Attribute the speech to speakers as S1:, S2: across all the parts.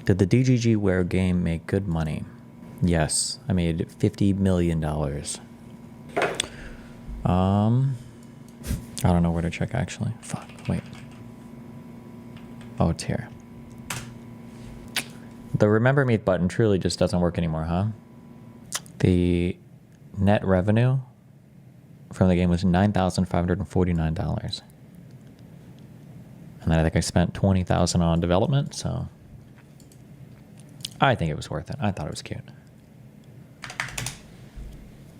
S1: Did the DGG game make good money? Yes, I made $50 million. I don't know where to check actually. Fuck, wait. Oh, it's here. The Remember Me button truly just doesn't work anymore, huh? The net revenue from the game was $9,549. And then I think I spent $20,000 on development, so I think it was worth it. I thought it was cute.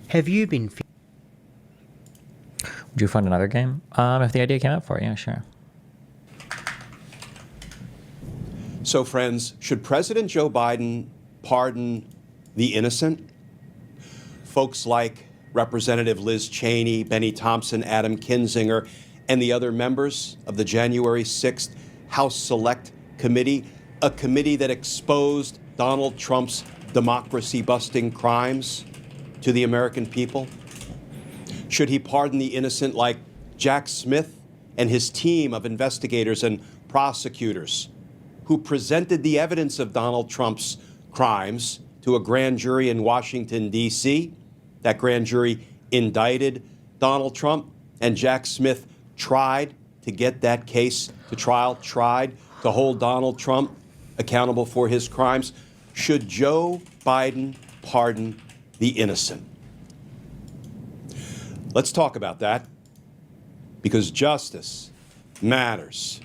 S2: Have you been...
S1: Would you fund another game? If the idea came up for it, yeah, sure.
S3: So, friends, should President Joe Biden pardon the innocent? Folks like Representative Liz Cheney, Bennie Thompson, Adam Kinzinger, and the other members of the January 6th House Select Committee, a committee that exposed Donald Trump's democracy-busting crimes to the American people? Should he pardon the innocent like Jack Smith and his team of investigators and prosecutors who presented the evidence of Donald Trump's crimes to a grand jury in Washington, D.C.? That grand jury indicted Donald Trump, and Jack Smith tried to get that case to trial, tried to hold Donald Trump accountable for his crimes. Should Joe Biden pardon the innocent? Let's talk about that, because justice matters.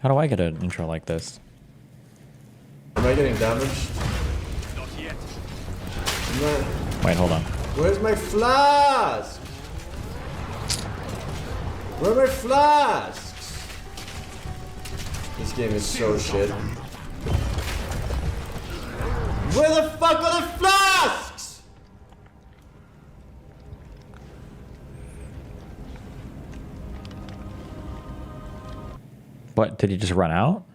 S1: How do I get an intro like this?
S4: Am I getting damaged?
S5: Not yet.
S1: Wait, hold on.
S4: Where's my flask? Where are my flasks? This game is so shit. Where the fuck are the flasks?
S1: What, did he just run out?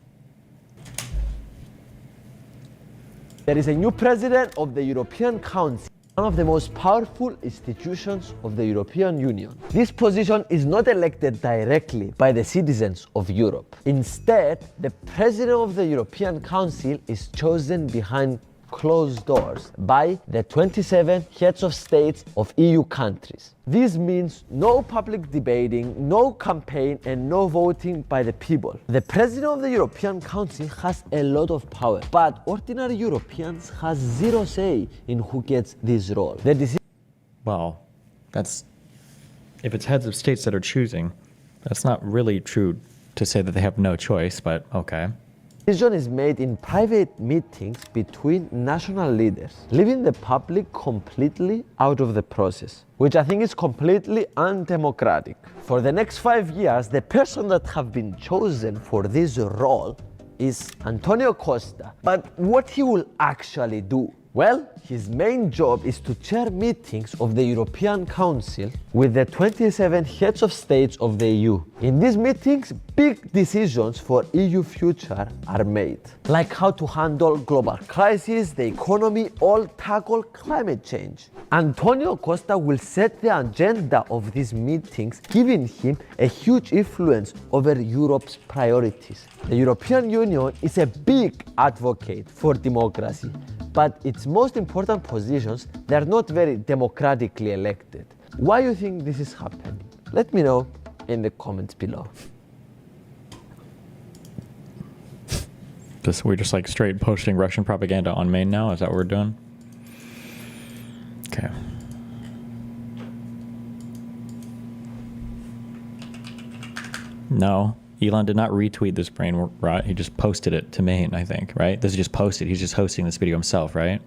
S6: There is a new president of the European Council, one of the most powerful institutions of the European Union. This position is not elected directly by the citizens of Europe. Instead, the president of the European Council is chosen behind closed doors by the 27 heads of states of EU countries. This means no public debating, no campaign, and no voting by the people. The president of the European Council has a lot of power, but ordinary Europeans has zero say in who gets this role. The decision
S1: Well, that's... If it's heads of states that are choosing, that's not really true to say that they have no choice, but okay.
S6: decision is made in private meetings between national leaders, leaving the public completely out of the process, which I think is completely undemocratic. For the next 5 years, the person that have been chosen for this role is Antonio Costa. But what he will actually do? Well, his main job is to chair meetings of the European Council with the 27 heads of states of the EU. In these meetings, big decisions for EU future are made, like how to handle global crises, the economy, or tackle climate change. Antonio Costa will set the agenda of these meetings, giving him a huge influence over Europe's priorities. The European Union is a big advocate for democracy, but its most important positions, they are not very democratically elected. Why do you think this is happening? Let me know in the comments below.
S1: We're just like straight posting Russian propaganda on main now? Is that what we're doing? Okay. No, Elon did not retweet this brain rot. He just posted it to main, I think, right? This is just posted. He's just hosting this video himself, right?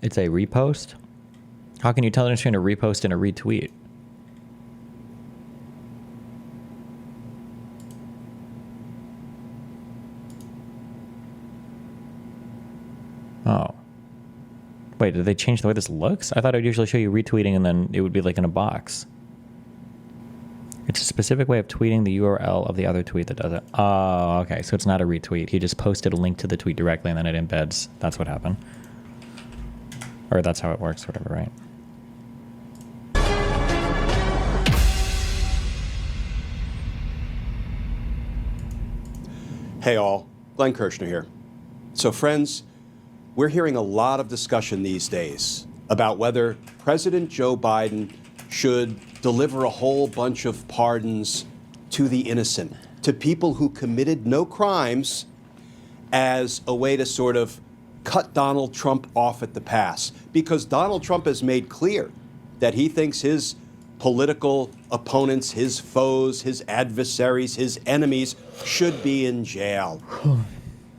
S1: It's a repost? How can you tell the difference between a repost and a retweet? Oh. Wait, did they change the way this looks? I thought it would usually show you retweeting and then it would be like in a box. It's a specific way of tweeting the URL of the other tweet that does it. Oh, okay. So it's not a retweet. He just posted a link to the tweet directly and then it embeds. That's what happened. Or that's how it works, whatever, right?
S3: Hey all, Glenn Kirshner here. So friends, we're hearing a lot of discussion these days about whether President Joe Biden should deliver a whole bunch of pardons to the innocent, to people who committed no crimes, as a way to sort of cut Donald Trump off at the pass. Because Donald Trump has made clear that he thinks his political opponents, his foes, his adversaries, his enemies should be in jail.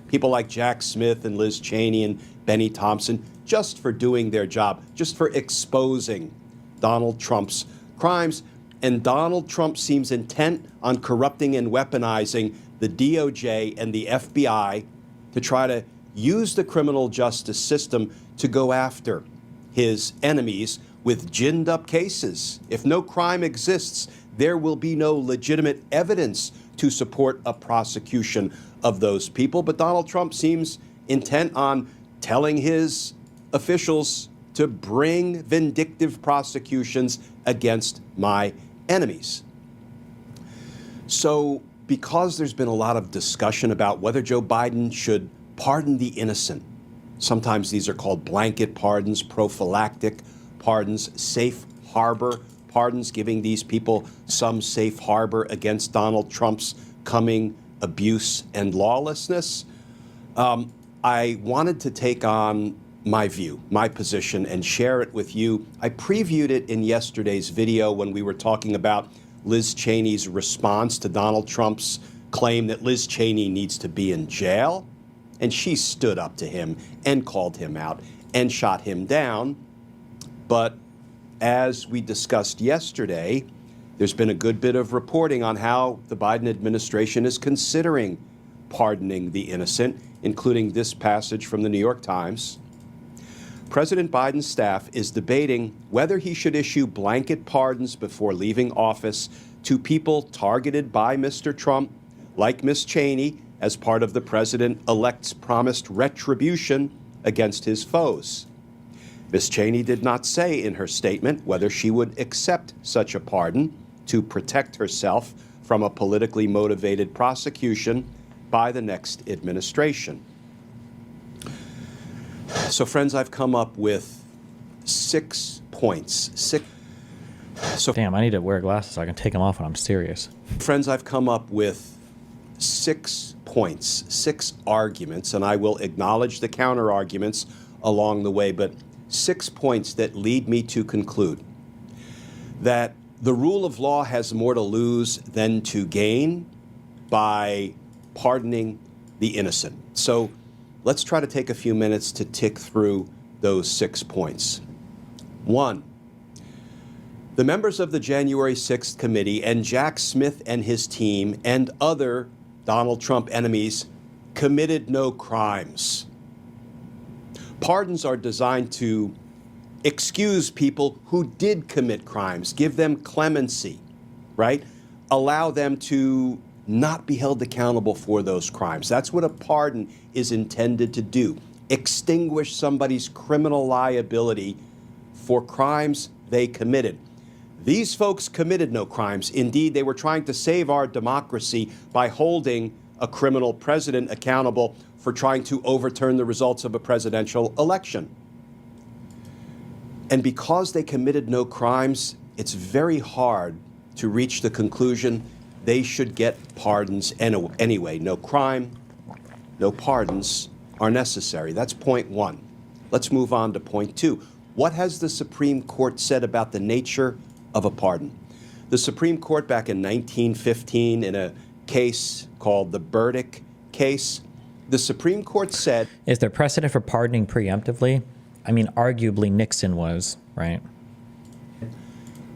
S3: People like Jack Smith and Liz Cheney and Bennie Thompson, just for doing their job, just for exposing Donald Trump's crimes. And Donald Trump seems intent on corrupting and weaponizing the DOJ and the FBI to try to use the criminal justice system to go after his enemies with ginned up cases. If no crime exists, there will be no legitimate evidence to support a prosecution of those people. But Donald Trump seems intent on telling his officials to bring vindictive prosecutions against my enemies. So, because there's been a lot of discussion about whether Joe Biden should pardon the innocent, sometimes these are called blanket pardons, prophylactic pardons, safe harbor pardons, giving these people some safe harbor against Donald Trump's coming abuse and lawlessness. I wanted to take on my view, my position, and share it with you. I previewed it in yesterday's video when we were talking about Liz Cheney's response to Donald Trump's claim that Liz Cheney needs to be in jail. And she stood up to him and called him out and shot him down. But as we discussed yesterday, there's been a good bit of reporting on how the Biden administration is considering pardoning the innocent, including this passage from the New York Times. President Biden's staff is debating whether he should issue blanket pardons before leaving office to people targeted by Mr. Trump, like Ms. Cheney, as part of the president-elect's promised retribution against his foes. Ms. Cheney did not say in her statement whether she would accept such a pardon to protect herself from a politically motivated prosecution by the next administration. So, friends, I've come up with 6 points.
S1: Damn, I need to wear glasses so I can take them off when I'm serious.
S3: Friends, I've come up with 6 points, 6 arguments, and I will acknowledge the counter-arguments along the way, but 6 points that lead me to conclude that the rule of law has more to lose than to gain by pardoning the innocent. So let's try to take a few minutes to tick through those 6 points. 1, the members of the January 6th committee and Jack Smith and his team and other Donald Trump enemies committed no crimes. Pardons are designed to excuse people who did commit crimes, give them clemency, right? Allow them to not be held accountable for those crimes. That's what a pardon is intended to do. Extinguish somebody's criminal liability for crimes they committed. These folks committed no crimes. Indeed, they were trying to save our democracy by holding a criminal president accountable for trying to overturn the results of a presidential election. And because they committed no crimes, it's very hard to reach the conclusion they should get pardons anyway. No crime, no pardons are necessary. That's point 1. Let's move on to point 2. What has the Supreme Court said about the nature of a pardon? The Supreme Court back in 1915 in a case called the Burdick case, the Supreme Court said...
S1: Is there precedent for pardoning preemptively? I mean, arguably Nixon was, right?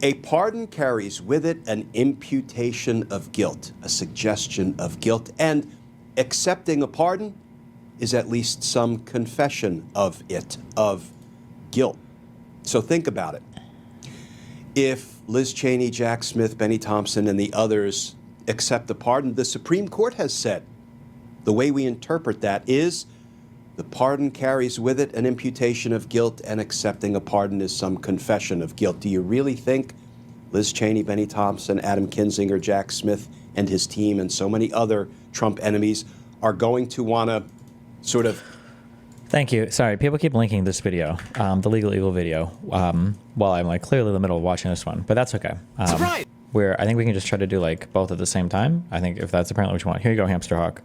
S3: A pardon carries with it an imputation of guilt, a suggestion of guilt, and accepting a pardon is at least some confession of it, of guilt. So think about it. If Liz Cheney, Jack Smith, Bennie Thompson, and the others accept the pardon, the Supreme Court has said the way we interpret that is the pardon carries with it an imputation of guilt, and accepting a pardon is some confession of guilt. Do you really think Liz Cheney, Bennie Thompson, Adam Kinzinger, Jack Smith, and his team, and so many other Trump enemies are going to want to sort of...
S1: Thank you. Sorry, people keep linking this video, the Legal Eagle video, while I'm like clearly in the middle of watching this one, but that's okay.
S2: Surprise!
S1: Where I think we can just try to do like both at the same time. I think if that's apparently what you want. Here you go, Hamster Hawk.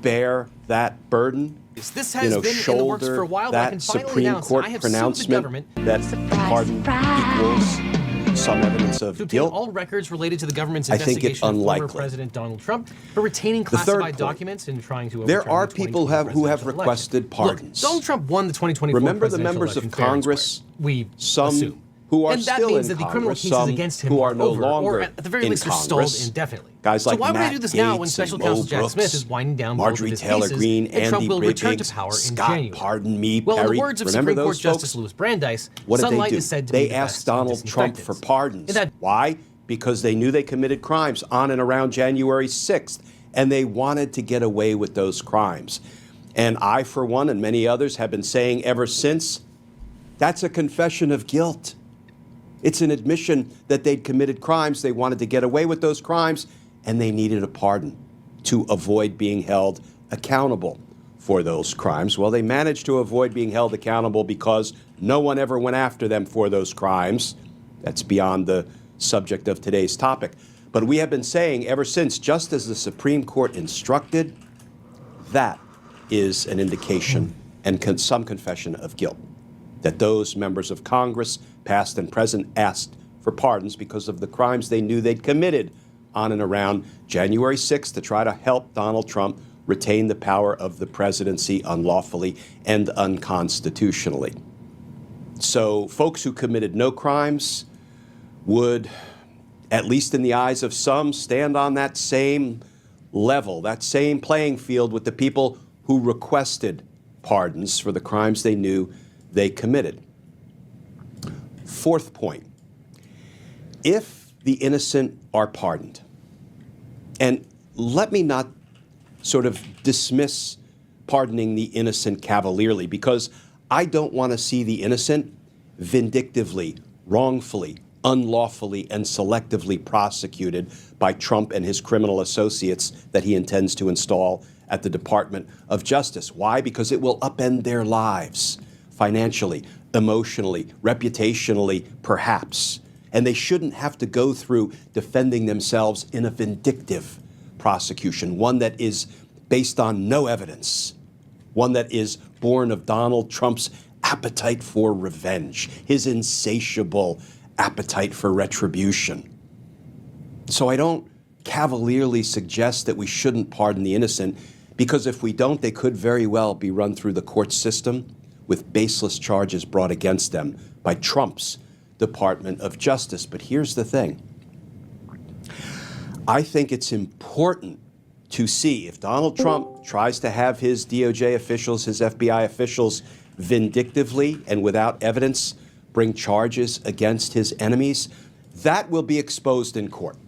S3: bear that burden,
S2: This has been in the works for a while, but I
S3: that
S2: can finally
S3: Supreme
S2: announce
S3: Court
S2: I have sued the
S3: pronouncement
S2: government
S3: that pardon equals some evidence of
S2: to obtain
S3: guilt.
S2: all records related to the government's
S3: I think
S2: investigation
S3: it's
S2: of former
S3: unlikely.
S2: President Donald Trump for retaining
S3: The third
S2: classified
S3: point.
S2: documents and trying to
S3: There
S2: overturn
S3: are
S2: the
S3: people
S2: 2020
S3: who have
S2: presidential
S3: requested
S2: election.
S3: pardons.
S2: Look, Donald Trump won the 2024
S3: Remember the
S2: presidential
S3: members of
S2: election fair and
S3: Congress,
S2: square. We
S3: some
S2: assume.
S3: who are
S2: and that
S3: still
S2: means
S3: in
S2: that the criminal
S3: Congress,
S2: cases
S3: some
S2: against him
S3: who are no
S2: over,
S3: longer
S2: or at the very
S3: in
S2: least are stalled
S3: Congress.
S2: indefinitely.
S3: Guys like
S2: so why would I
S3: Matt
S2: do this now when
S3: Gaetz
S2: Special
S3: and
S2: Counsel
S3: Mo
S2: Jack
S3: Brooks,
S2: Smith is winding down both
S3: Marjorie
S2: of his
S3: Taylor
S2: cases,
S3: Greene,
S2: and Trump
S3: Andy
S2: will return to
S3: Briggs,
S2: power in
S3: Scott,
S2: January?
S3: pardon me,
S2: Well, in
S3: Perry.
S2: the words of
S3: Remember
S2: Supreme Court
S3: those
S2: Justice
S3: folks?
S2: Louis Brandeis,
S3: What did
S2: sunlight
S3: they do?
S2: is said to
S3: They
S2: be the
S3: asked
S2: best of
S3: Donald Trump for
S2: disinfectants.
S3: pardons.
S2: And that
S3: Why? Because they knew they committed crimes on and around January 6th, and they wanted to get away with those crimes. And I, for one, and many others have been saying ever since, that's a confession of guilt. It's an admission that they'd committed crimes, they wanted to get away with those crimes, and they needed a pardon to avoid being held accountable for those crimes. Well, they managed to avoid being held accountable because no one ever went after them for those crimes. That's beyond the subject of today's topic. But we have been saying ever since, just as the Supreme Court instructed, that is an indication and some confession of guilt, that those members of Congress, past and present, asked for pardons because of the crimes they knew they'd committed on and around January 6th to try to help Donald Trump retain the power of the presidency unlawfully and unconstitutionally. So folks who committed no crimes would, at least in the eyes of some, stand on that same level, that same playing field with the people who requested pardons for the crimes they knew they committed. Fourth point, if the innocent are pardoned, and let me not sort of dismiss pardoning the innocent cavalierly, because I don't want to see the innocent vindictively, wrongfully, unlawfully, and selectively prosecuted by Trump and his criminal associates that he intends to install at the Department of Justice. Why? Because it will upend their lives financially, emotionally, reputationally, perhaps. And they shouldn't have to go through defending themselves in a vindictive prosecution, one that is based on no evidence, one that is born of Donald Trump's appetite for revenge, his insatiable appetite for retribution. So I don't cavalierly suggest that we shouldn't pardon the innocent, because if we don't, they could very well be run through the court system with baseless charges brought against them by Trump's Department of Justice. But here's the thing. I think it's important to see if Donald Trump tries to have his DOJ officials, his FBI officials, vindictively and without evidence bring charges against his enemies, that will be exposed in court.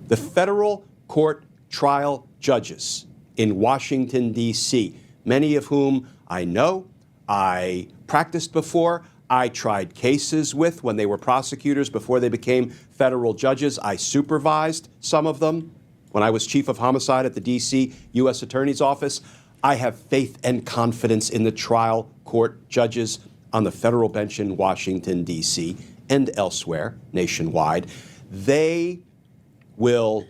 S3: The federal court trial judges in Washington, D.C., many of whom I know, I practiced before, I tried cases with when they were prosecutors before they became federal judges. I supervised some of them when I was chief of homicide at the D.C. U.S. Attorney's Office. I have faith and confidence in the trial court judges on the federal bench in Washington, D.C. and elsewhere nationwide. They will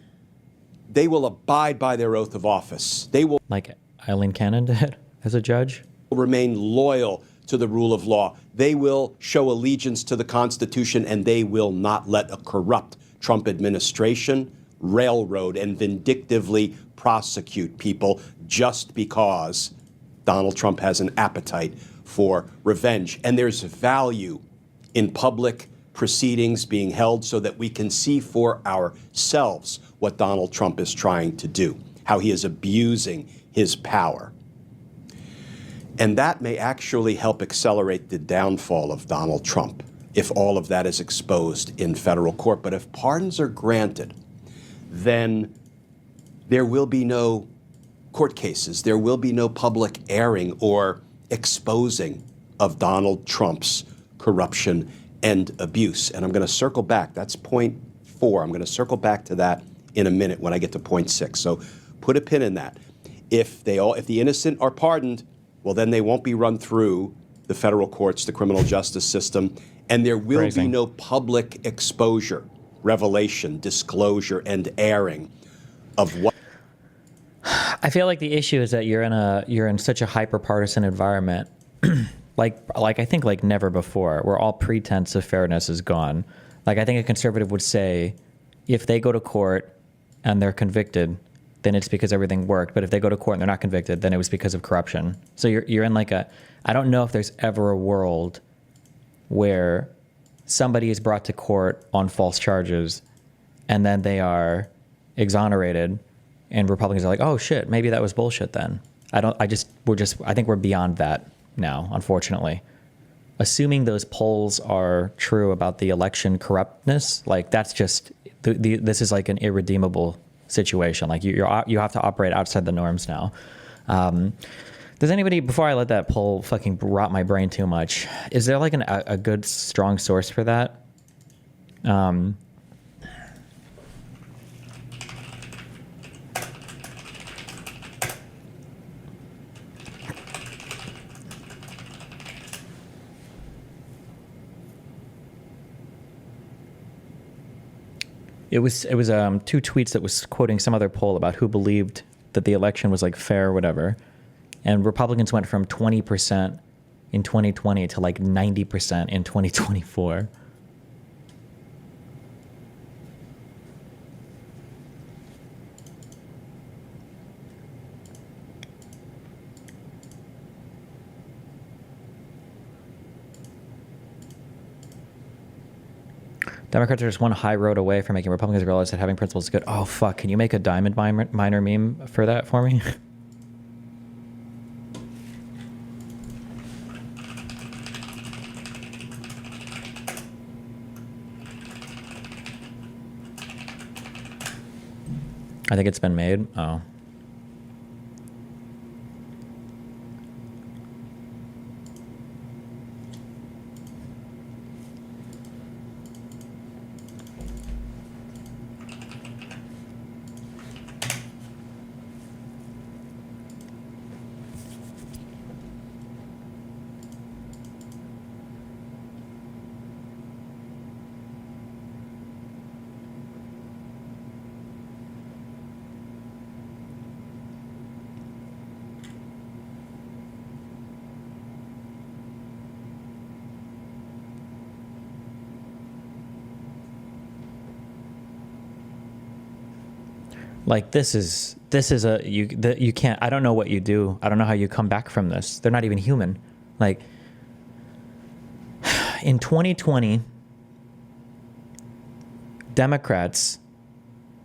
S3: abide by their oath of office. They will
S1: Like Eileen Cannon did as a judge.
S3: remain loyal to the rule of law. They will show allegiance to the Constitution, and they will not let a corrupt Trump administration railroad and vindictively prosecute people just because Donald Trump has an appetite for revenge. And there's value in public proceedings being held so that we can see for ourselves what Donald Trump is trying to do, how he is abusing his power. And that may actually help accelerate the downfall of Donald Trump if all of that is exposed in federal court. But if pardons are granted, then there will be no court cases. There will be no public airing or exposing of Donald Trump's corruption and abuse. And I'm going to circle back. That's point 4. I'm going to circle back to that in a minute when I get to point 6. So put a pin in that. If the innocent are pardoned, well, then they won't be run through the federal courts, the criminal justice system, and there will be no public exposure, revelation, disclosure, and airing of what.
S1: I feel like the issue is that you're in such a hyper-partisan environment, like I think like never before, where all pretense of fairness is gone. Like I think a conservative would say, if they go to court and they're convicted, then it's because everything worked. But if they go to court and they're not convicted, then it was because of corruption. So you're in like I don't know if there's ever a world where somebody is brought to court on false charges and then they are exonerated and Republicans are like, oh shit, maybe that was bullshit then. I think we're beyond that now, unfortunately. Assuming those polls are true about the election corruptness, like that's just, this is like an irredeemable situation. Like you have to operate outside the norms now. Does anybody, before I let that poll fucking rot my brain too much, is there like a good strong source for that? It was 2 tweets that was quoting some other poll about who believed that the election was like fair or whatever. And Republicans went from 20% in 2020 to like 90% in 2024. Democrats are just one high road away from making Republicans realize that having principles is good. Oh, fuck. Can you make a diamond miner meme for that for me? I think it's been made. Oh. Like this is you can't. I don't know what you do. I don't know how you come back from this. They're not even human. Like in 2020, Democrats,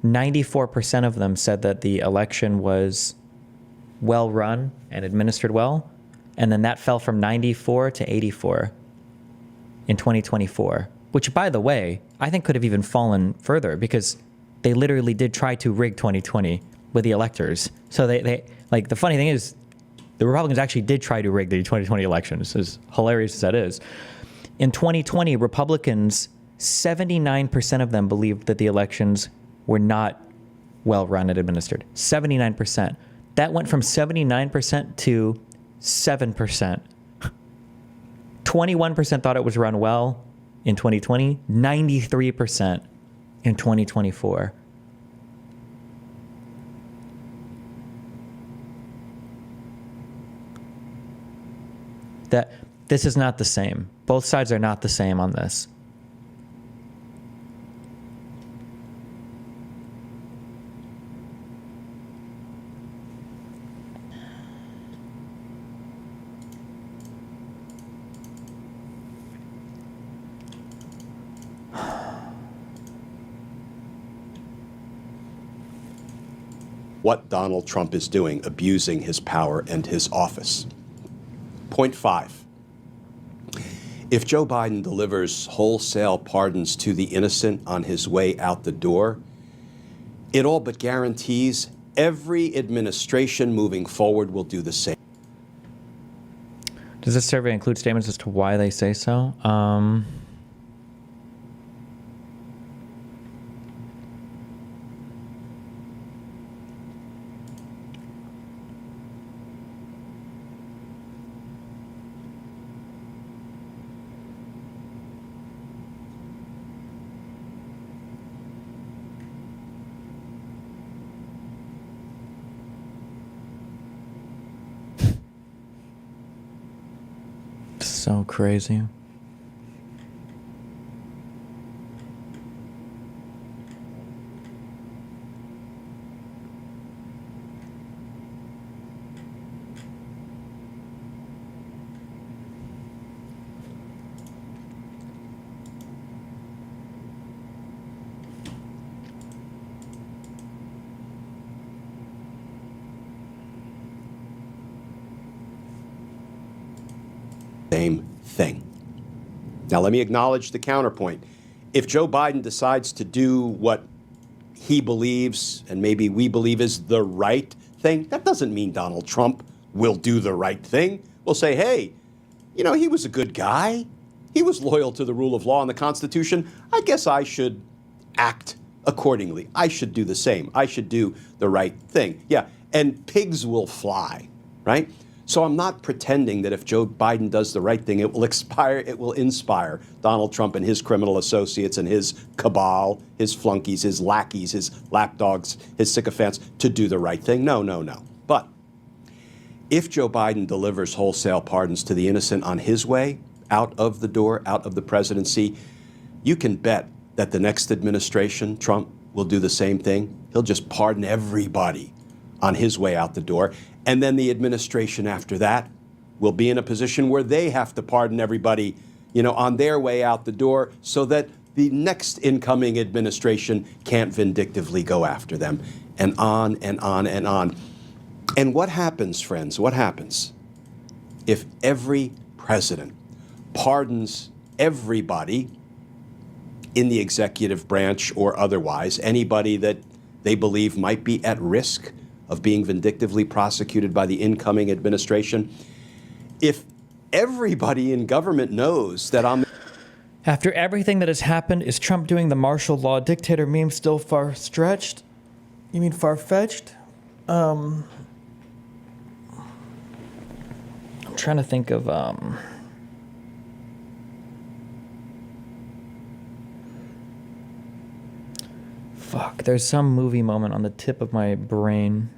S1: 94% of them said that the election was well run and administered well, and then that fell from 94 to 84 in 2024. Which, by the way, I think could have even fallen further because they literally did try to rig 2020 with the electors. So they like, the funny thing is, the Republicans actually did try to rig the 2020 elections, as hilarious as that is. In 2020, Republicans, 79% of them believed that the elections were not well run and administered. 79%. That went from 79% to 7%. 21% thought it was run well in 2020, 93% in 2024. That this is not the same. Both sides are not the same on this.
S3: What Donald Trump is doing, abusing his power and his office. Point 5. If Joe Biden delivers wholesale pardons to the innocent on his way out the door, it all but guarantees every administration moving forward will do the same.
S1: Does this survey include statements as to why they say so? So crazy.
S3: Same thing. Now, let me acknowledge the counterpoint. If Joe Biden decides to do what he believes, and maybe we believe is the right thing, that doesn't mean Donald Trump will do the right thing. We'll say, hey, you know, he was a good guy. He was loyal to the rule of law and the Constitution. I guess I should act accordingly. I should do the same. I should do the right thing. Yeah, and pigs will fly, right? So I'm not pretending that if Joe Biden does the right thing, it will inspire Donald Trump and his criminal associates and his cabal, his flunkies, his lackeys, his lapdogs, his sycophants to do the right thing. No, no, no. But if Joe Biden delivers wholesale pardons to the innocent on his way out of the door, out of the presidency, you can bet that the next administration, Trump, will do the same thing. He'll just pardon everybody on his way out the door. And then the administration after that will be in a position where they have to pardon everybody, you know, on their way out the door so that the next incoming administration can't vindictively go after them, and on and on and on. And what happens, friends, what happens if every president pardons everybody in the executive branch or otherwise, anybody that they believe might be at risk of being vindictively prosecuted by the incoming administration? If everybody in government knows that on
S1: After everything that has happened, is Trump doing the martial law dictator meme still far-stretched? You mean far-fetched? I'm trying to think of fuck, there's some movie moment on the tip of my brain.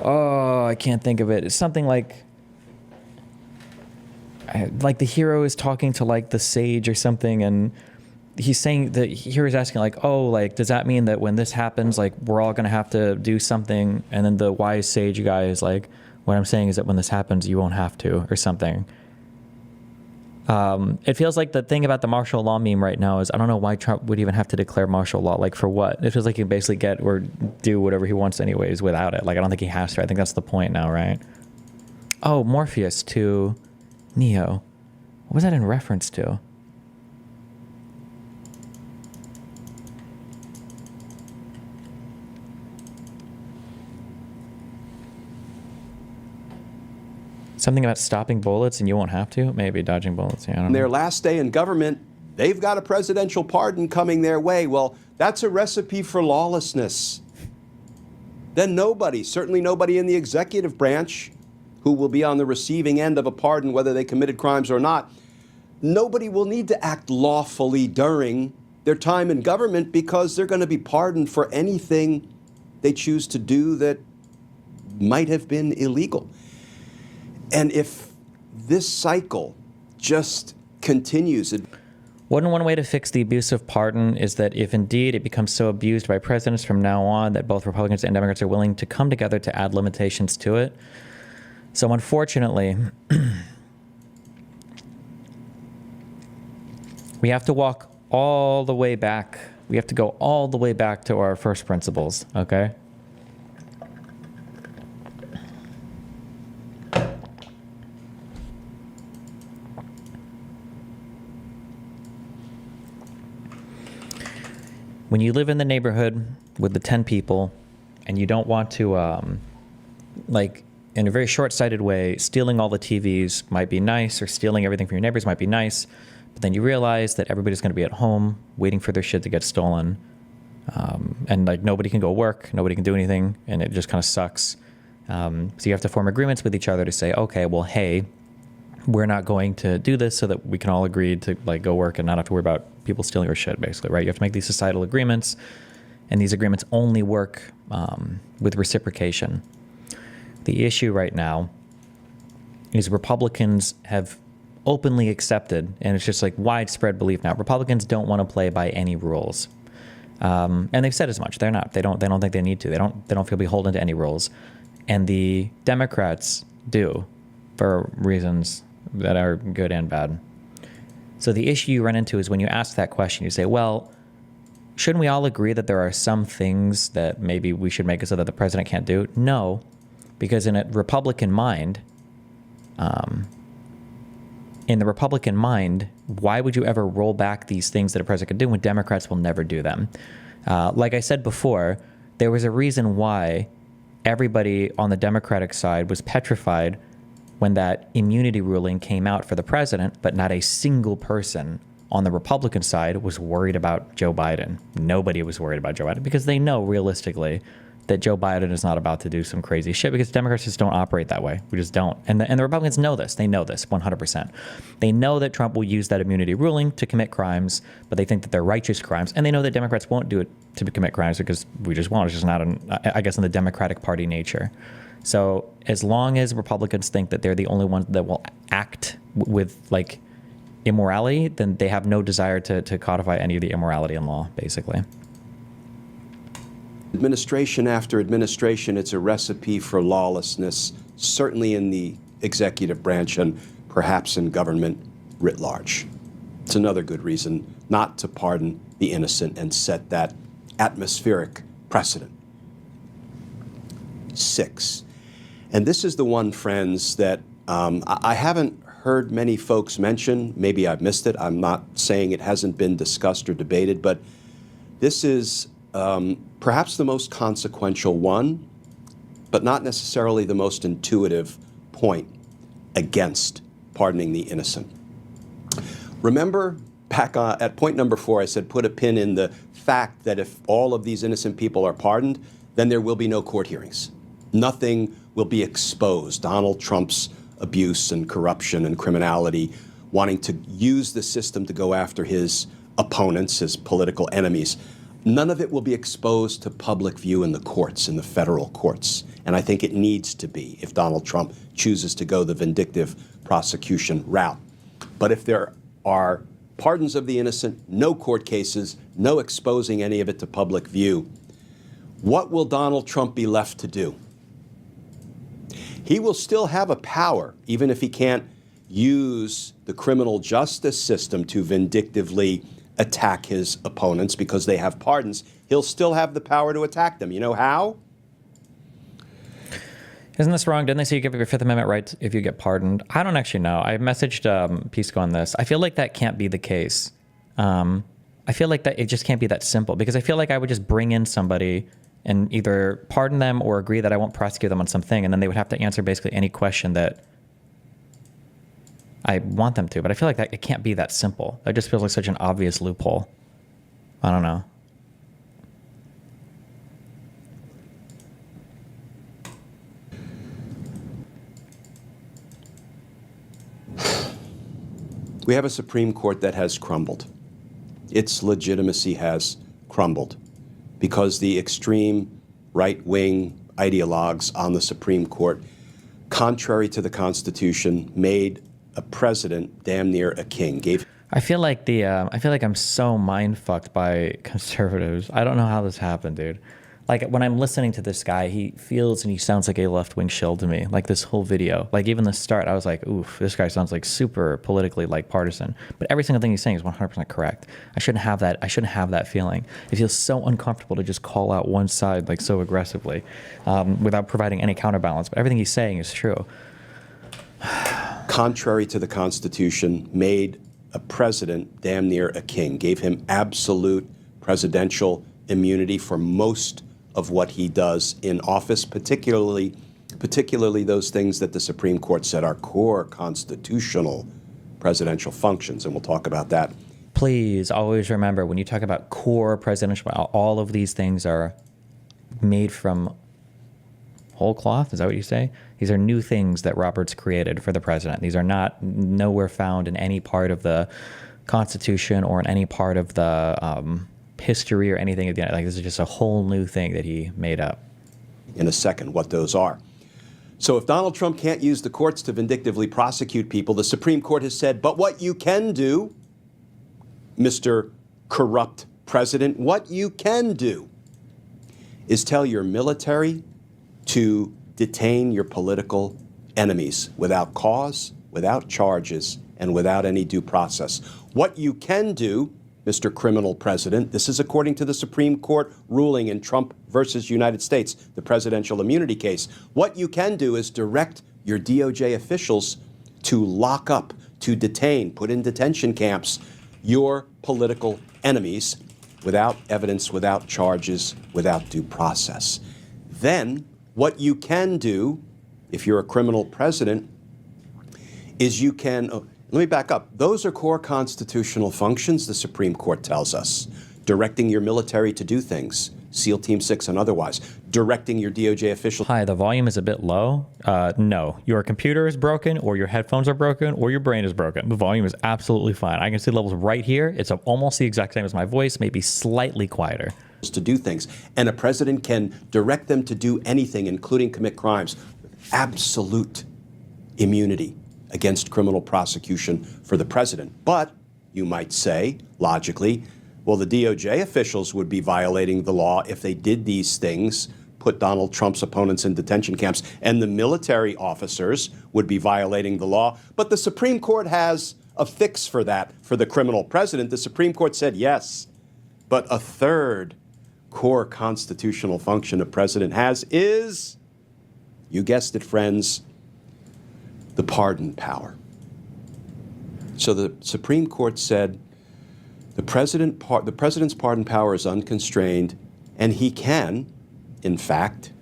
S1: Oh, I can't think of it. It's something like the hero is talking to like the sage or something, and he's saying that the hero's asking like, oh, like, does that mean that when this happens, like, we're all gonna have to do something? And then the wise sage guy is like, what I'm saying is that when this happens, you won't have to, or something. It feels like the thing about the martial law meme right now is I don't know why Trump would even have to declare martial law. Like, for what? It feels like he can basically get or do whatever he wants anyways without it. Like, I don't think he has to. I think that's the point now, right? Oh, Morpheus to Neo. What was that in reference to? Something about stopping bullets and you won't have to? Maybe dodging bullets. Yeah, I don't know.
S3: their last day in government, they've got a presidential pardon coming their way. Well, that's a recipe for lawlessness. Then nobody, certainly nobody in the executive branch who will be on the receiving end of a pardon, whether they committed crimes or not, nobody will need to act lawfully during their time in government because they're going to be pardoned for anything they choose to do that might have been illegal. And if this cycle just continues...
S1: Wouldn't one way to fix the abuse of pardon is that if indeed it becomes so abused by presidents from now on that both Republicans and Democrats are willing to come together to add limitations to it? So unfortunately, we have to walk all the way back. We have to go all the way back to our first principles, okay? when you live in the neighborhood with the 10 people and you don't want to, like, in a very short-sighted way, stealing all the TVs might be nice, or stealing everything from your neighbors might be nice, but then you realize that everybody's going to be at home waiting for their shit to get stolen, and like nobody can go work, nobody can do anything, and it just kind of sucks. So you have to form agreements with each other to say, okay, well, hey, we're not going to do this so that we can all agree to like go work and not have to worry about people stealing your shit, basically, right? You have to make these societal agreements, and these agreements only work with reciprocation. The issue right now is Republicans have openly accepted, and it's just like widespread belief now, Republicans don't want to play by any rules. And they've said as much. They're not. They don't think they need to. They don't feel beholden to any rules. And the Democrats do, for reasons that are good and bad. So the issue you run into is when you ask that question, you say, well, shouldn't we all agree that there are some things that maybe we should make it so that the president can't do? No, because in a Republican mind, why would you ever roll back these things that a president could do when Democrats will never do them? Like I said before, there was a reason why everybody on the Democratic side was petrified when that immunity ruling came out for the president, but not a single person on the Republican side was worried about Joe Biden. Nobody was worried about Joe Biden because they know realistically that Joe Biden is not about to do some crazy shit, because Democrats just don't operate that way. We just don't. And the Republicans know this. They know this 100%. They know that Trump will use that immunity ruling to commit crimes, but they think that they're righteous crimes. And they know that Democrats won't do it to commit crimes because we just won't. It's just not, I guess, in the Democratic Party nature. So as long as Republicans think that they're the only ones that will act with like immorality, then they have no desire to codify any of the immorality in law, basically.
S3: Administration after administration, it's a recipe for lawlessness, certainly in the executive branch and perhaps in government writ large. It's another good reason not to pardon the innocent and set that atmospheric precedent. 6. And this is the one, friends, that I haven't heard many folks mention. Maybe I've missed it. I'm not saying it hasn't been discussed or debated, but this is perhaps the most consequential one, but not necessarily the most intuitive point against pardoning the innocent. Remember back at point number 4, I said put a pin in the fact that if all of these innocent people are pardoned, then there will be no court hearings. Nothing will be exposed. Donald Trump's abuse and corruption and criminality, wanting to use the system to go after his opponents, his political enemies. None of it will be exposed to public view in the courts, in the federal courts. And I think it needs to be if Donald Trump chooses to go the vindictive prosecution route. But if there are pardons of the innocent, no court cases, no exposing any of it to public view, what will Donald Trump be left to do? He will still have a power, even if he can't use the criminal justice system to vindictively attack his opponents because they have pardons. He'll still have the power to attack them. You know how?
S1: Isn't this wrong? Didn't they say you give your Fifth Amendment rights if you get pardoned? I don't actually know. I messaged Pisco on this. I feel like that can't be the case. I feel like that it just can't be that simple, because I feel like I would just bring in somebody and either pardon them or agree that I won't prosecute them on something, and then they would have to answer basically any question that I want them to. But I feel like that it can't be that simple. That just feels like such an obvious loophole. I don't know.
S3: We have a Supreme Court that has crumbled. Its legitimacy has crumbled because the extreme right-wing ideologues on the Supreme Court, contrary to the Constitution, made a president damn near a king.
S1: I feel like I'm so mind fucked by conservatives. I don't know how this happened, dude. Like, when I'm listening to this guy, he feels and he sounds like a left-wing shill to me. Like, this whole video. Like, even the start, I was like, oof, this guy sounds like super politically, like, partisan. But every single thing he's saying is 100% correct. I shouldn't have that feeling. It feels so uncomfortable to just call out one side, like, so aggressively, without providing any counterbalance. But everything he's saying is true.
S3: Contrary to the Constitution, made a president damn near a king, gave him absolute presidential immunity for most of what he does in office, particularly those things that the Supreme Court said are core constitutional presidential functions, and we'll talk about that.
S1: Please always remember, when you talk about core presidential, all of these things are made from whole cloth. Is that what you say? These are new things that Roberts created for the president. These are not nowhere found in any part of the Constitution or in any part of the history or anything. Like, this is just a whole new thing that he made up.
S3: In a second, what those are. So if Donald Trump can't use the courts to vindictively prosecute people, the Supreme Court has said, but what you can do, Mr. Corrupt President, what you can do is tell your military to detain your political enemies without cause, without charges, and without any due process. What you can do, Mr. Criminal President, this is according to the Supreme Court ruling in Trump versus United States, the presidential immunity case. What you can do is direct your DOJ officials to lock up, to detain, put in detention camps, your political enemies without evidence, without charges, without due process. Then, what you can do, if you're a criminal president, is you can, let me back up. Those are core constitutional functions, the Supreme Court tells us. Directing your military to do things, SEAL Team 6 and otherwise. Directing your DOJ officials.
S1: Hi, the volume is a bit low. No, your computer is broken, or your headphones are broken, or your brain is broken. The volume is absolutely fine. I can see the levels right here. It's almost the exact same as my voice, maybe slightly quieter.
S3: To do things. And a president can direct them to do anything, including commit crimes, with absolute immunity against criminal prosecution for the president. But you might say, logically, well, the DOJ officials would be violating the law if they did these things, put Donald Trump's opponents in detention camps, and the military officers would be violating the law. But the Supreme Court has a fix for that for the criminal president. The Supreme Court said yes, but a third core constitutional function a president has is, you guessed it, friends, the pardon power. So the Supreme Court said the president's pardon power is unconstrained, and he can, in fact,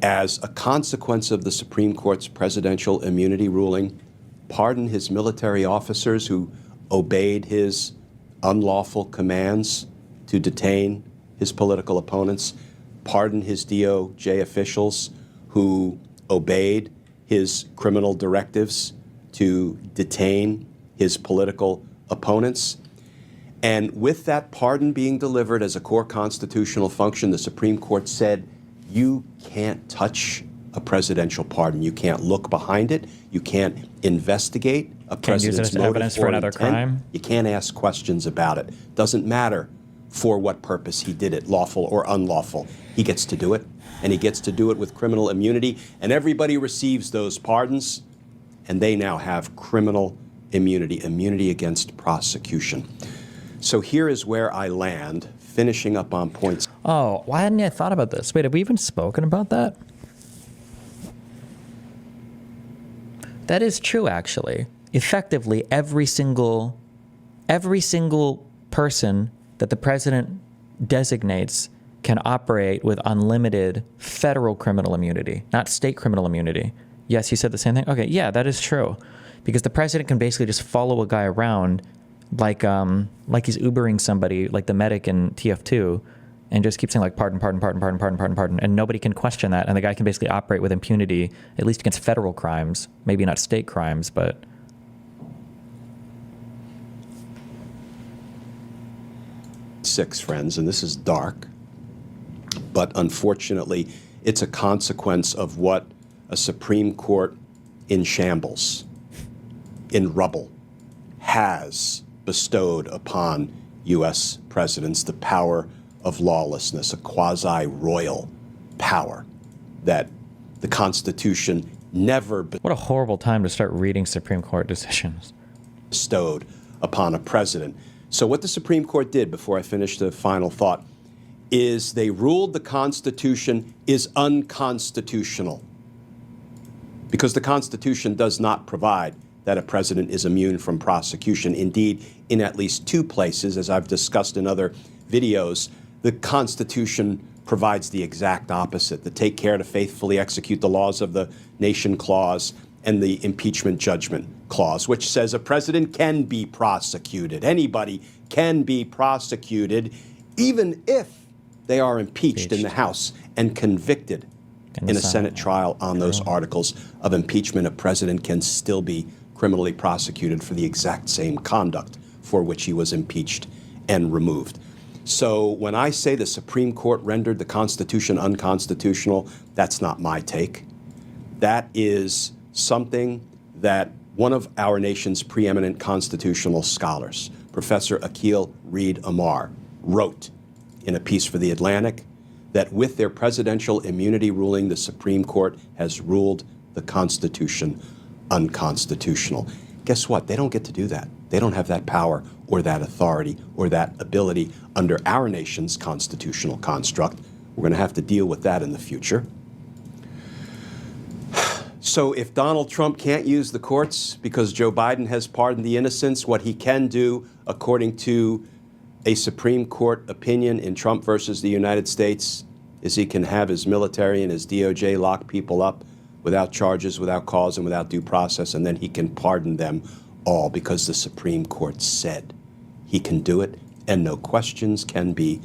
S3: as a consequence of the Supreme Court's presidential immunity ruling, pardon his military officers who obeyed his unlawful commands to detain his political opponents, pardon his DOJ officials who obeyed his criminal directives to detain his political opponents. And with that pardon being delivered as a core constitutional function, the Supreme Court said, you can't touch a presidential pardon. You can't look behind it. You can't investigate a president's motive
S1: evidence for
S3: or
S1: another
S3: intent.
S1: crime.
S3: You can't ask questions about it. Doesn't matter for what purpose he did it, lawful or unlawful. He gets to do it, and he gets to do it with criminal immunity, and everybody receives those pardons, and they now have criminal immunity, immunity against prosecution. So here is where I land, finishing up on points.
S1: Oh, why hadn't I thought about this? Wait, have we even spoken about that? That is true, actually. Effectively, every single person that the president designates can operate with unlimited federal criminal immunity, not state criminal immunity. Yes, you said the same thing? Okay, yeah, that is true. Because the president can basically just follow a guy around like he's Ubering somebody, like the medic in TF2, and just keep saying like pardon, pardon, pardon, pardon, pardon, pardon, pardon, and nobody can question that, and the guy can basically operate with impunity, at least against federal crimes, maybe not state crimes, but...
S3: Six, friends, and this is dark, but unfortunately, it's a consequence of what a Supreme Court in shambles, in rubble, has bestowed upon U.S. presidents, the power of lawlessness, a quasi-royal power that the Constitution never
S1: What a horrible time to start reading Supreme Court decisions.
S3: bestowed upon a president. So what the Supreme Court did, before I finish the final thought, is they ruled the Constitution is unconstitutional because the Constitution does not provide that a president is immune from prosecution. Indeed, in at least two places, as I've discussed in other videos, the Constitution provides the exact opposite, the take care to faithfully execute the laws of the nation clause and the impeachment judgment clause, which says a president can be prosecuted. Anybody can be prosecuted, even if they are impeached in the House and convicted in a Senate trial on those articles of impeachment. A president can still be criminally prosecuted for the exact same conduct for which he was impeached and removed. So when I say the Supreme Court rendered the Constitution unconstitutional, that's not my take. That is something that one of our nation's preeminent constitutional scholars, Professor Akil Reed Amar, wrote in a piece for The Atlantic, that with their presidential immunity ruling, the Supreme Court has ruled the Constitution unconstitutional. Guess what? They don't get to do that. They don't have that power or that authority or that ability under our nation's constitutional construct. We're going to have to deal with that in the future. So if Donald Trump can't use the courts because Joe Biden has pardoned the innocents, what he can do, according to a Supreme Court opinion in Trump versus the United States, is he can have his military and his DOJ lock people up without charges, without cause, and without due process, and then he can pardon them all because the Supreme Court said he can do it and no questions can be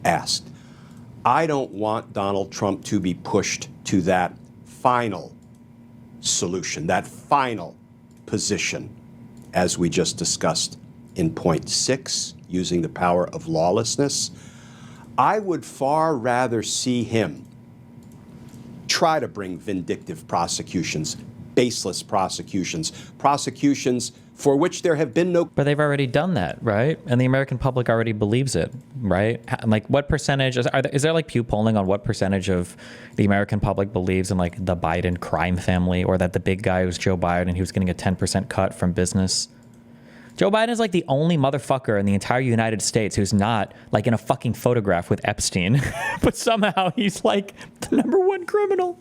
S3: asked. I don't want Donald Trump to be pushed to that final solution, that final position, as we just discussed in point 6, using the power of lawlessness. I would far rather see him try to bring vindictive prosecutions, baseless prosecutions, prosecutions for which there have been no...
S1: But they've already done that, right? And the American public already believes it, right? Like, what percentage, is there like Pew polling on what percentage of the American public believes in like the Biden crime family, or that the big guy was Joe Biden and he was getting a 10% cut from business? Joe Biden is like the only motherfucker in the entire United States who's not like in a fucking photograph with Epstein, but somehow he's like the #1 criminal.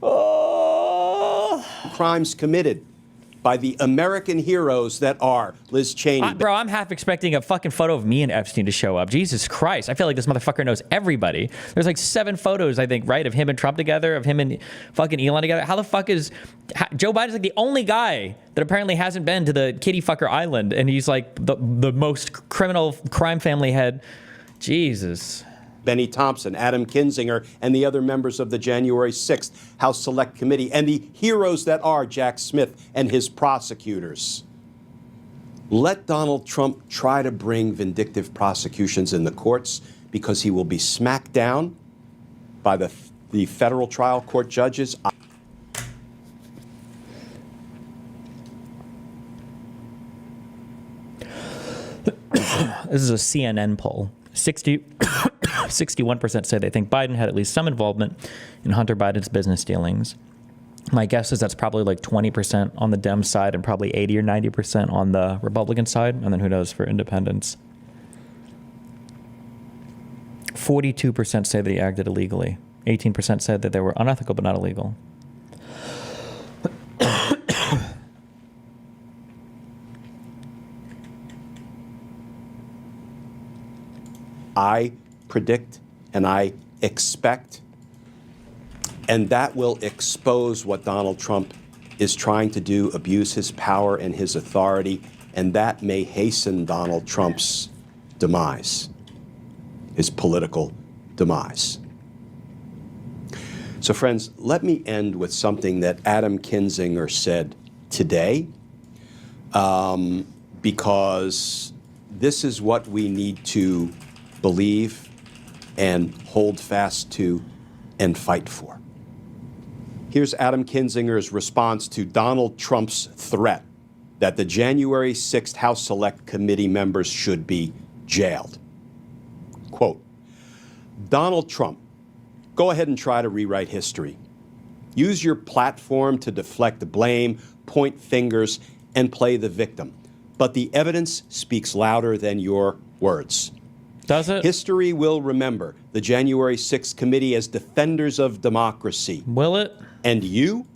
S1: Oh.
S3: Crimes committed by the American heroes that are Liz Cheney.
S1: Bro, I'm half expecting a fucking photo of me and Epstein to show up. Jesus Christ. I feel like this motherfucker knows everybody. There's like 7 photos, I think, right, of him and Trump together, of him and fucking Elon together. How the fuck is... Joe Biden's like the only guy that apparently hasn't been to the kitty fucker island, and he's like the most criminal crime family head. Jesus.
S3: Bennie Thompson, Adam Kinzinger, and the other members of the January 6th House Select Committee, and the heroes that are Jack Smith and his prosecutors. Let Donald Trump try to bring vindictive prosecutions in the courts, because he will be smacked down by the federal trial court judges.
S1: This is a CNN poll. 61% say they think Biden had at least some involvement in Hunter Biden's business dealings. My guess is that's probably like 20% on the Dem side and probably 80 or 90% on the Republican side, and then who knows for independents. 42% say that he acted illegally. 18% said that they were unethical but not illegal.
S3: I predict and I expect, and that will expose what Donald Trump is trying to do, abuse his power and his authority, and that may hasten Donald Trump's demise, his political demise. So friends, let me end with something that Adam Kinzinger said today, because this is what we need to believe and hold fast to and fight for. Here's Adam Kinzinger's response to Donald Trump's threat that the January 6th House Select Committee members should be jailed. Quote, Donald Trump, go ahead and try to rewrite history. Use your platform to deflect the blame, point fingers, and play the victim. But the evidence speaks louder than your words.
S1: Does it?
S3: History will remember the January 6th committee as defenders of democracy.
S1: Will it?
S3: And you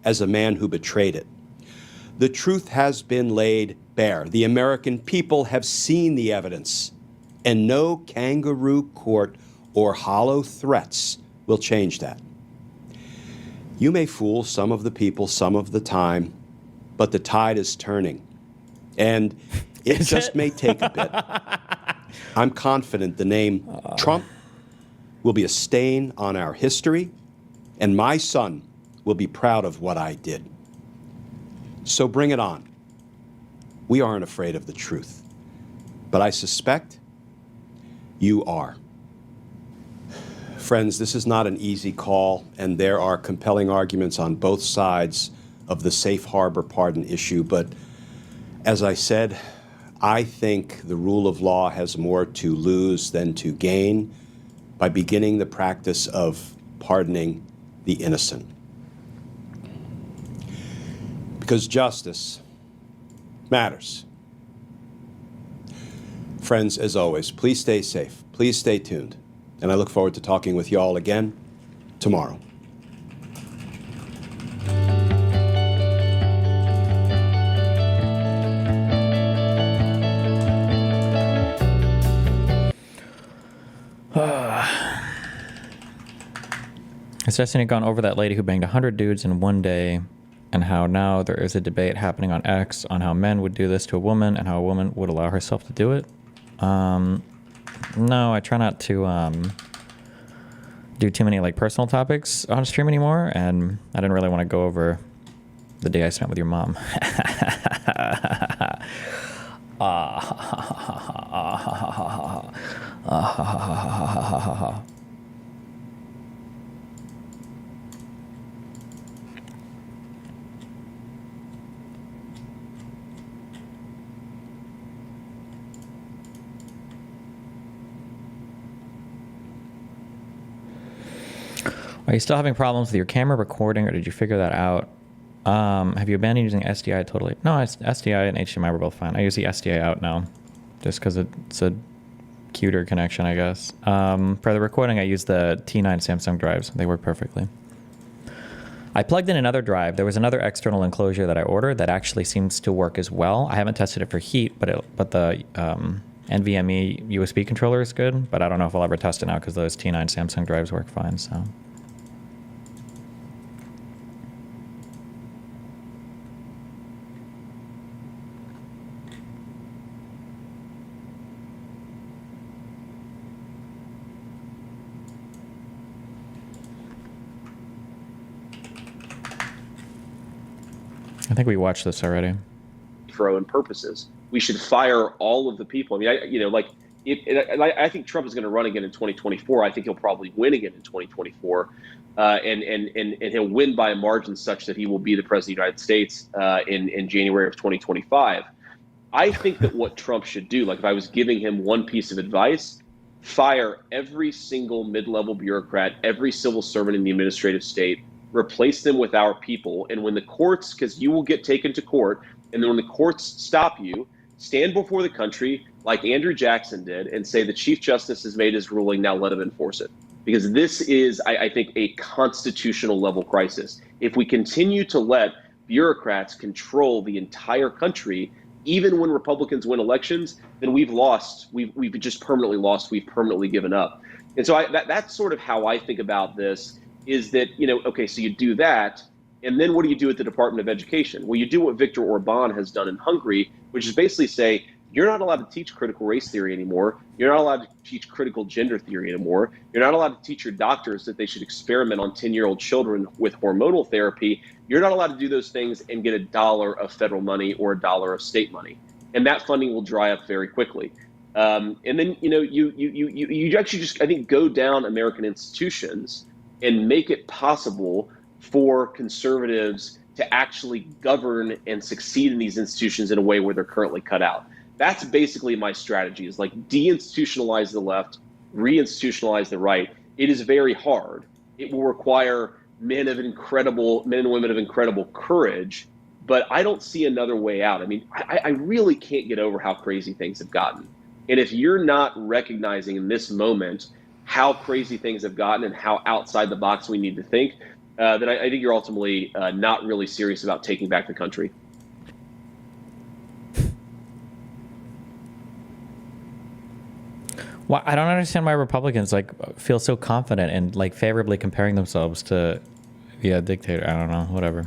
S3: as a man who betrayed it. The truth has been laid bare. The American people have seen the evidence, And no kangaroo court or hollow threats will change that. You may fool some of the people some of the time, but the tide is turning. And it just may take a bit. I'm confident the name Trump will be a stain on our history, and my son will be proud of what I did. So bring it on. We aren't afraid of the truth, but I suspect you are. Friends, this is not an easy call, and there are compelling arguments on both sides of the safe harbor pardon issue, but as I said, I think the rule of law has more to lose than to gain by beginning the practice of pardoning the innocent. Because justice matters. Friends, as always, please stay safe. Please stay tuned. And I look forward to talking with you all again tomorrow.
S1: Has Destiny gone over that lady who banged 100 dudes in one day, and how now there is a debate happening on X on how men would do this to a woman and how a woman would allow herself to do it? No, I try not to do too many like personal topics on stream anymore, and I didn't really want to go over the day I spent with your mom. Are you still having problems with your camera recording, or did you figure that out? Have you abandoned using SDI totally? No, SDI and HDMI were both fine. I use the SDI out now, just because it's a cuter connection, I guess. For the recording, I use the T9 Samsung drives. They work perfectly. I plugged in another drive. There was another external enclosure that I ordered that actually seems to work as well. I haven't tested it for heat, but the NVMe USB controller is good, but I don't know if I'll ever test it now because those T9 Samsung drives work fine, so... I think we watched this already.
S5: For own purposes, we should fire all of the people. I mean, I think Trump is going to run again in 2024. I think he'll probably win again in 2024, and he'll win by a margin such that he will be the president of the United States in January of 2025. I think that what Trump should do, like if I was giving him one piece of advice, fire every single mid-level bureaucrat, every civil servant in the administrative state, replace them with our people. And when the courts, because you will get taken to court, and then when the courts stop you, stand before the country like Andrew Jackson did and say the Chief Justice has made his ruling, now let him enforce it. Because this is, I think, a constitutional level crisis. If we continue to let bureaucrats control the entire country, even when Republicans win elections, then we've lost. We've just permanently lost. We've permanently given up. And so that's sort of how I think about this. Is that, okay, so you do that, and then what do you do at the Department of Education? Well, you do what Viktor Orban has done in Hungary, which is basically say, you're not allowed to teach critical race theory anymore. You're not allowed to teach critical gender theory anymore. You're not allowed to teach your doctors that they should experiment on 10-year-old children with hormonal therapy. You're not allowed to do those things and get $1 of federal money or $1 of state money. And that funding will dry up very quickly. And then, you actually just, I think, go down American institutions and make it possible for conservatives to actually govern and succeed in these institutions in a way where they're currently cut out. That's basically my strategy, is like deinstitutionalize the left, reinstitutionalize the right. It is very hard. It will require men and women of incredible courage, but I don't see another way out. I mean, I really can't get over how crazy things have gotten. And if you're not recognizing in this moment how crazy things have gotten and how outside the box we need to think, then I think you're ultimately not really serious about taking back the country.
S1: Well, I don't understand why Republicans like feel so confident and like favorably comparing themselves to a dictator. I don't know, whatever.